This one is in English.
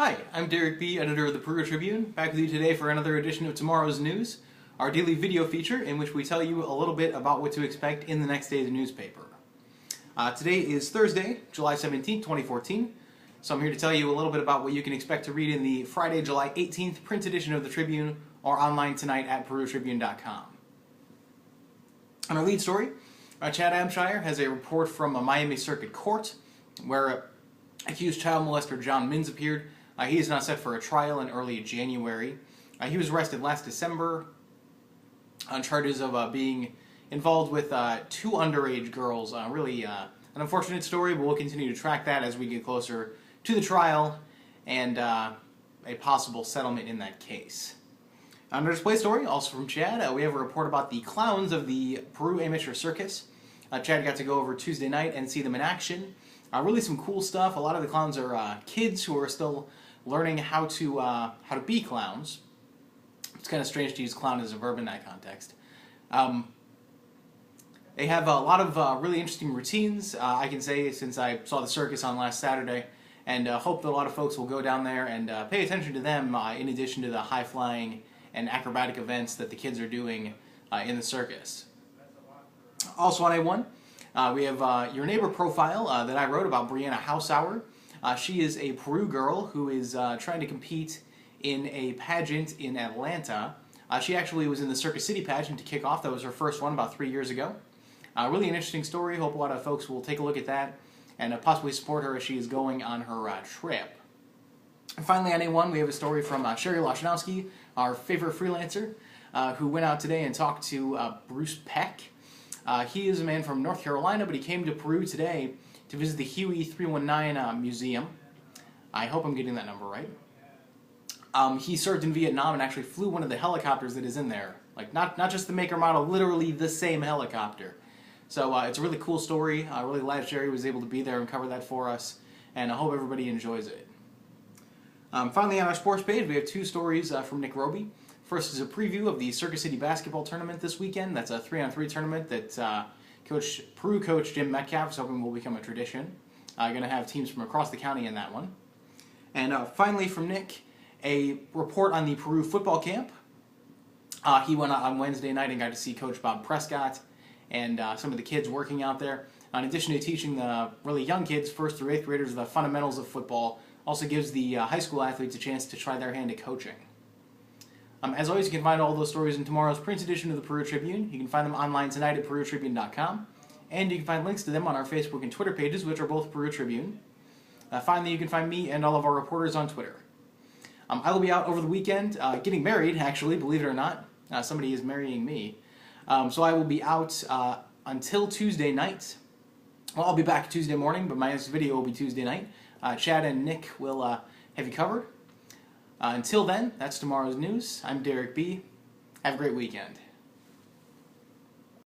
Hi, I'm Derek B., editor of the Peru Tribune, back with you today for another edition of Tomorrow's News, our daily video feature in which we tell you a little bit about what to expect in the next day's newspaper. Today is Thursday, July 17th, 2014, so I'm here to tell you a little bit about what you can expect to read in the Friday, July 18th print edition of the Tribune or online tonight at perutribune.com. On our lead story, Chad Abshire has a report from a Miami Circuit Court where accused child molester John Minns appeared. He is now set for a trial in early January. He was arrested last December on charges of being involved with two underage girls. Really an unfortunate story, but we'll continue to track that as we get closer to the trial and a possible settlement in that case. On our display story, also from Chad, we have a report about the clowns of the Peru Amateur Circus. Chad got to go over Tuesday night and see them in action. Really some cool stuff. A lot of the clowns are kids who are still learning how to be clowns. It's kind of strange to use clown as a verb in that context. They have a lot of really interesting routines, I can say, since I saw the circus on last Saturday, and hope that a lot of folks will go down there and pay attention to them in addition to the high-flying and acrobatic events that the kids are doing in the circus. Also on A1, we have your neighbor profile that I wrote about Brianna Hausauer. She is a Peru girl who is trying to compete in a pageant in Atlanta. She actually was in the Circus City pageant to kick off. That was her first one about 3 years ago. Really an interesting story. Hope a lot of folks will take a look at that and possibly support her as she is going on her trip. And finally on A1 we have a story from Sherry Lashnowski, our favorite freelancer, who went out today and talked to Bruce Peck. He is a man from North Carolina, but he came to Peru today to visit the Huey 319 Museum. I hope I'm getting that number right. He served in Vietnam and actually flew one of the helicopters that is in there. Like, not just the maker model, literally the same helicopter. So it's a really cool story. Really glad Jerry was able to be there and cover that for us, and I hope everybody enjoys it. Finally, on our sports page, we have two stories from Nick Roby. First is a preview of the Circus City basketball tournament this weekend. That's a 3-on-3 tournament that Peru coach Jim Metcalf is hoping will become a tradition. Going to have teams from across the county in that one. And finally from Nick, a report on the Peru football camp. He went out on Wednesday night and got to see Coach Bob Prescott and some of the kids working out there. In addition to teaching the really young kids, 1st through 8th graders, the fundamentals of football, also gives the high school athletes a chance to try their hand at coaching. As always, you can find all those stories in tomorrow's print edition of the Peru Tribune. You can find them online tonight at perutribune.com, and you can find links to them on our Facebook and Twitter pages, which are both Peru Tribune. Finally, you can find me and all of our reporters on Twitter. I will be out over the weekend, getting married, actually, believe it or not. Somebody is marrying me. So I will be out until Tuesday night. Well, I'll be back Tuesday morning, but my next video will be Tuesday night. Chad and Nick will have you covered. Until then, that's tomorrow's news. I'm Derek B. Have a great weekend.